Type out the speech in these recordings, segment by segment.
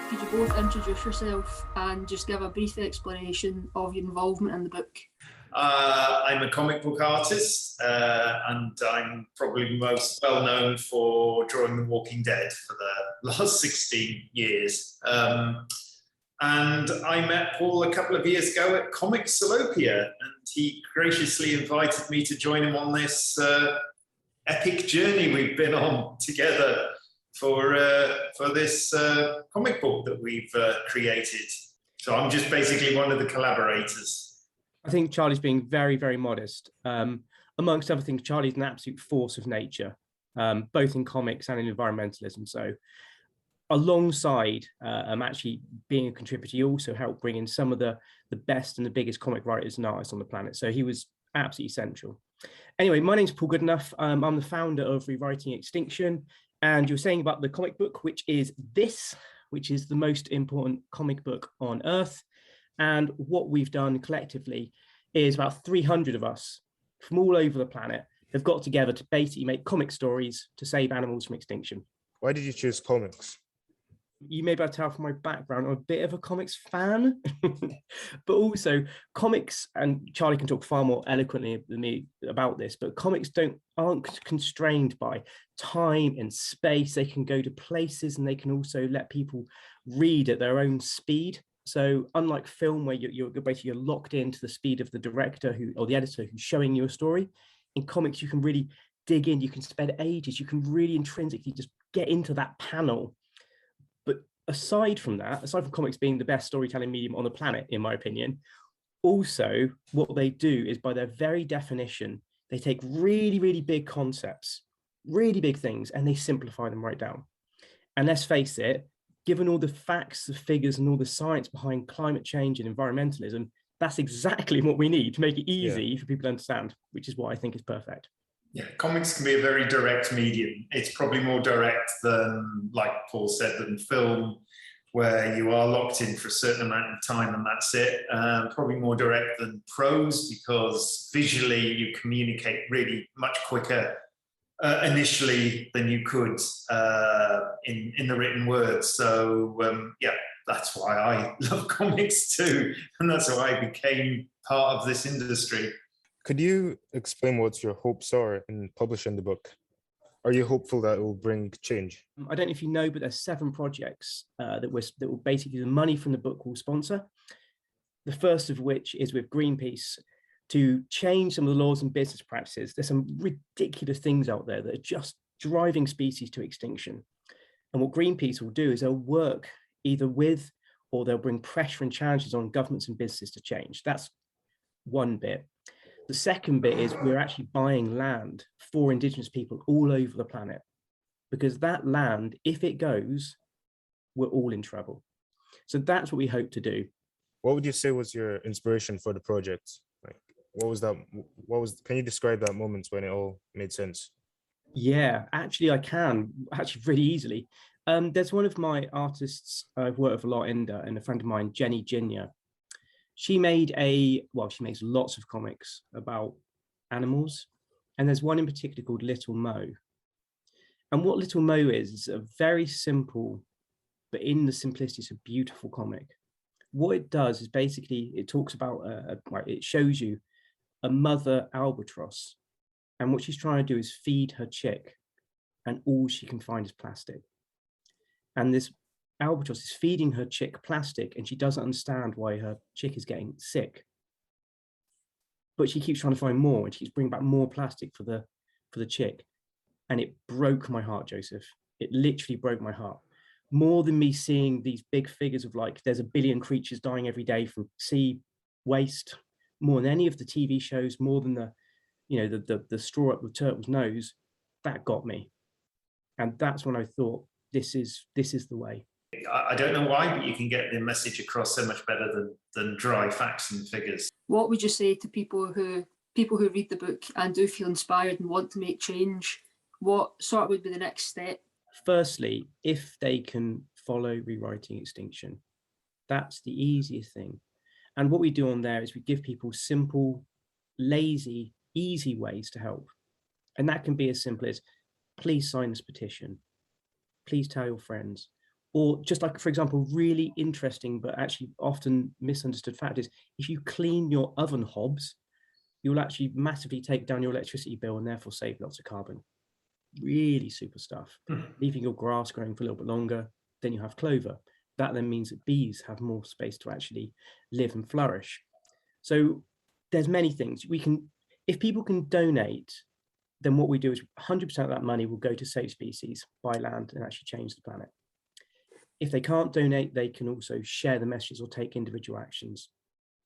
Could you both introduce yourself and just give a brief explanation of your involvement in the book? I'm a comic book artist, and I'm probably most well known for drawing The Walking Dead for the last 16 years. And I met Paul a couple of years ago at Comic Salopia, and he graciously invited me to join him on this epic journey we've been on together for this comic book that we've created. So I'm just basically one of the collaborators. I think Charlie's being very, very modest. Amongst other things, Charlie's an absolute force of nature, both in comics and in environmentalism. So alongside actually being a contributor, he also helped bring in some of the best and the biggest comic writers and artists on the planet. So he was absolutely essential. Anyway, my name's Paul Goodenough. I'm the founder of Rewriting Extinction. And you were saying about the comic book, which is the most important comic book on Earth. And what we've done collectively is about 300 of us from all over the planet have got together to basically make comic stories to save animals from extinction. Why did you choose comics? You may be able to tell from my background, I'm a bit of a comics fan, but also comics, and Charlie can talk far more eloquently than me about this, but comics aren't constrained by time and space. They can go to places and they can also let people read at their own speed. So unlike film, where you're basically locked into the speed of the director or the editor who's showing you a story, in comics, you can really dig in, you can spend ages, you can really intrinsically just get into that panel. But aside from comics being the best storytelling medium on the planet, in my opinion, also what they do is, by their very definition, they take really, really big concepts, really big things, and they simplify them right down. And let's face it, given all the facts, the figures, and all the science behind climate change and environmentalism, that's exactly what we need to make it easy for people to understand, which is what I think is perfect. Yeah, comics can be a very direct medium. It's probably more direct than, like Paul said, than film, where you are locked in for a certain amount of time and that's it. Probably more direct than prose, because visually you communicate really much quicker initially than you could in the written word. So yeah, that's why I love comics too, and that's why I became part of this industry. Could you explain what your hopes are in publishing the book? Are you hopeful that it will bring change? I don't know if you know, but there's 7 projects that will basically, the money from the book will sponsor. The first of which is with Greenpeace, to change some of the laws and business practices. There's some ridiculous things out there that are just driving species to extinction. And what Greenpeace will do is they'll work either with, or they'll bring pressure and challenges on governments and businesses to change. That's one bit. The second bit is we're actually buying land for Indigenous people all over the planet, because that land, if it goes, we're all in trouble. So that's what we hope to do. What would you say was your inspiration for the project? Like, what was that? Can you describe that moment when it all made sense? Yeah, actually I can, really easily. There's one of my artists I've worked with a lot, and a friend of mine, Jenny Ginya. She makes lots of comics about animals. And there's one in particular called Little Mo. And what Little Mo is a very simple, but in the simplicity, it's a beautiful comic. What it does is basically, it talks about, it shows you a mother albatross. And what she's trying to do is feed her chick. And all she can find is plastic. And this albatross is feeding her chick plastic, and she doesn't understand why her chick is getting sick. But she keeps trying to find more, and she keeps bringing back more plastic for the chick. And it broke my heart, Joseph. It literally broke my heart. More than me seeing these big figures of, like, there's a billion creatures dying every day from sea waste, more than any of the TV shows, more than the straw up the turtle's nose, that got me. And that's when I thought, this is the way. I don't know why, but you can get the message across so much better than dry facts and figures. What would you say to people who read the book and do feel inspired and want to make change? What sort of would be the next step? Firstly, if they can follow Rewriting Extinction, that's the easiest thing. And what we do on there is we give people simple, lazy, easy ways to help. And that can be as simple as, please sign this petition. Please tell your friends. Or just like, for example, really interesting, but actually often misunderstood fact is if you clean your oven hobs, you'll actually massively take down your electricity bill and therefore save lots of carbon. Really super stuff. Leaving your grass growing for a little bit longer, then you have clover. That then means that bees have more space to actually live and flourish. So there's many things we can, if people can donate, then what we do is 100% of that money will go to save species, buy land and actually change the planet. If they can't donate, they can also share the messages or take individual actions.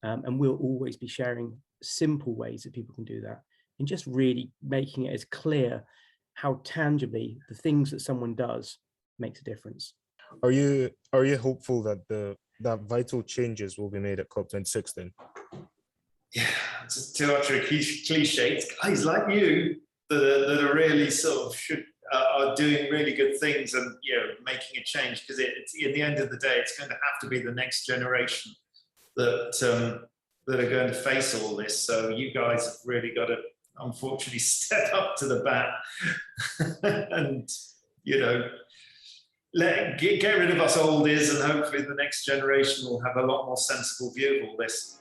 And we'll always be sharing simple ways that people can do that and just really making it as clear how tangibly the things that someone does makes a difference. Are you hopeful that that vital changes will be made at COP26 then? Yeah, it's too much of a cliche. It's guys like you that are really sort of are doing really good things and making a change, because it's at the end of the day it's going to have to be the next generation that are going to face all this. So you guys have really got to unfortunately step up to the bat and get rid of us oldies, and hopefully the next generation will have a lot more sensible view of all this.